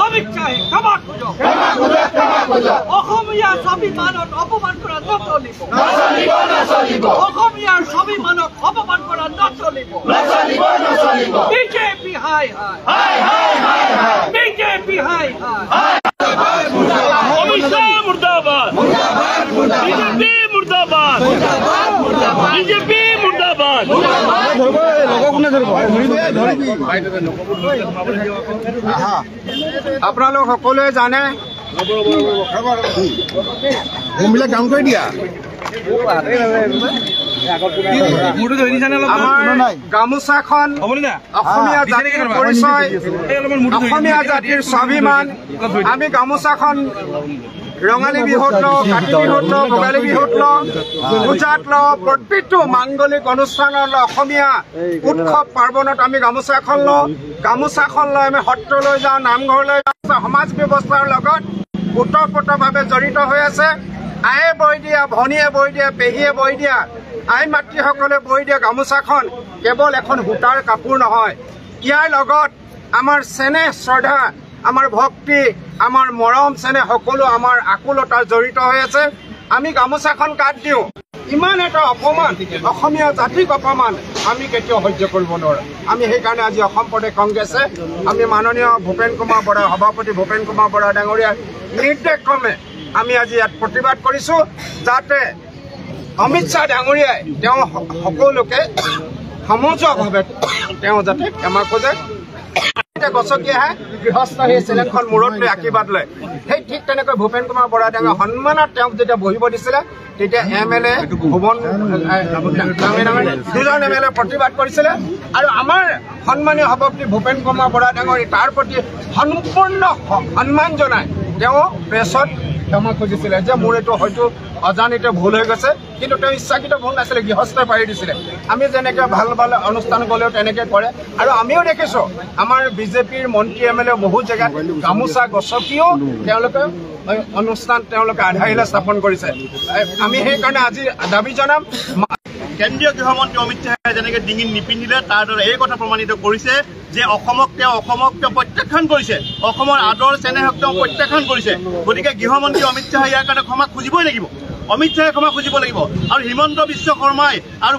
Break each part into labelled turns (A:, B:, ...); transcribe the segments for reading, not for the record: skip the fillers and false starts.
A: অমিত শ্বাহে ক্ষমা খোজক অসমীয়াৰ স্বাভিমানক অপমান কৰা নচলিব অসমীয়াৰ স্বাভিমানক অপমান কৰা নচলিব বিজেপি হাই হাই বিজেপি হাই হাই অমিত শ্বাহ মুৰ্দাবাদ বিজেপি মুৰ্দাবাদ বিজেপি মুৰ্দাবাদ
B: আপোনালোক সকলোৱে জানে কাম কৰি দিয়া গামোচাখন অসমীয়া জাতিৰ পৰিচয় অসমীয়া জাতিৰ স্বাভিমান আমি গামোচাখন ৰঙালী বিহুত লওঁ কাতি বিহুত লওঁ ভোগালী বিহুত লওঁ পূজাত লওঁ প্ৰতিটো মাংগলিক অনুষ্ঠানত অসমীয়া উৎসৱ পাৰ্বণত আমি গামোচাখন লওঁ গামোচাখন লৈ আমি সত্ৰলৈ যাওঁ নামঘৰলৈ যাওঁ সমাজ ব্যৱস্থাৰ লগত ওতঃপ্ৰোতভাৱে জড়িত হৈ আছে আয়ে বৈ দিয়া ভনীয়ে বৈ দিয়া পেহীয়ে বৈ দিয়া আই মাতৃসকলে বৈ দিয়া গামোচাখন কেৱল এখন সূতাৰ কাপোৰ নহয় ইয়াৰ লগত আমাৰ চেনেহ শ্ৰদ্ধা আমাৰ ভক্তি আমাৰ মৰম চেনেহ সকলো আমাৰ আকুলতা জড়িত হৈ আছে আমি গামোচাখন কাট দিওঁ ইমান এটা অপমান অসমীয়া জাতিক অপমান আমি কেতিয়াও সহ্য কৰিব নোৱাৰোঁ আমি সেইকাৰণে আজি অসম প্ৰদেশ কংগ্ৰেছে আমি মাননীয় ভূপেন কুমাৰ বৰা সভাপতি ভূপেন কুমাৰ বৰা ডাঙৰীয়াৰ নিৰ্দেশক্ৰমে আমি আজি ইয়াত প্ৰতিবাদ কৰিছোঁ যাতে অমিত শ্বাহ ডাঙৰীয়াই তেওঁ সকলোকে সমজুৱাভাৱে তেওঁ যাতে ক্ষমা খোজে গছকি আহে গৃহস্থ সেই চেলেংখন মূৰত লৈ আশীৰ্বাদ লয় সেই ঠিক তেনেকৈ ভূপেন কুমাৰ বৰা ডাঙৰীয়াৰ সন্মানত তেওঁক যেতিয়া বহিব দিছিলে তেতিয়া MLA ভুৱন দুজন MLA প্ৰতিবাদ কৰিছিলে আৰু আমাৰ সন্মানীয় সভাপতি ভূপেন কুমাৰ বৰা ডাঙৰীয়া তাৰ প্ৰতি সম্পূৰ্ণ সন্মান জনাই তেওঁ প্ৰেছত ক্ষমা খুজিছিলে যে মোৰ এইটো হয়তো অজানিতে ভুল হৈ গৈছে কিন্তু তেওঁ ইচ্ছাকৃত ভুল নাছিলে গৃহস্থই পাৰি দিছিলে আমি যেনেকৈ ভাল ভাল অনুষ্ঠান গ'লেও তেনেকৈ কৰে আৰু আমিও দেখিছোঁ আমাৰ বিজেপিৰ মন্ত্ৰী MLA বহু জেগাত গামোচা গছকিও তেওঁলোকে অনুষ্ঠান তেওঁলোকে আধাৰিলে স্থাপন কৰিছে আমি সেইকাৰণে আজি দাবী জনাম
C: কেন্দ্ৰীয় গৃহমন্ত্ৰী অমিত শ্বাহে যেনেকৈ ডিঙিত নিপিন্ধিলে তাৰ দ্বাৰা এই কথা প্ৰমাণিত কৰিছে যে অসমক তেওঁ প্ৰত্যাখ্যান কৰিছে অসমৰ আদৰ চেনেহক তেওঁ প্ৰত্যাখ্যান কৰিছে গতিকে গৃহমন্ত্ৰী অমিত শ্বাহে ইয়াৰ কাৰণে ক্ষমা খুজিবই লাগিব অমিত শ্বাহে ক্ষমা খুজিব লাগিব আৰু হিমন্ত বিশ্ব শৰ্মাই আৰু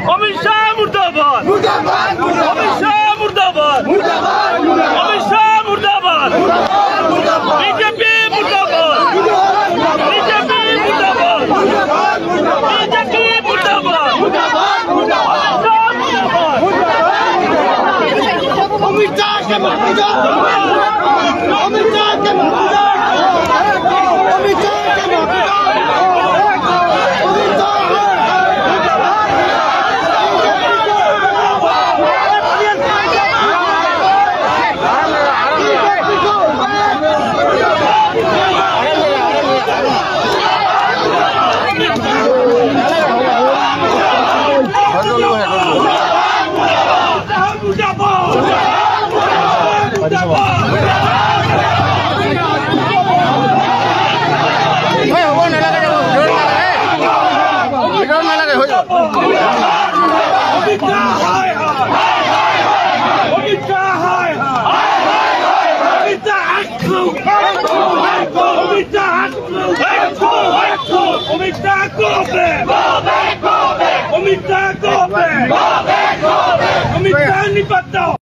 A: অমিত শ্বাহ মুৰ্দাবাদ অমিত শ্বাহ মুৰ্দাবাদ অমিত শ্বাহ মুৰ্দাবাদ বিজেপি মুৰ্দাবাদ বিজেপি মুৰ্দাবাদ বিজেপি মুৰ্দাবাদ অমিত শ্বাহ Omita Nipato!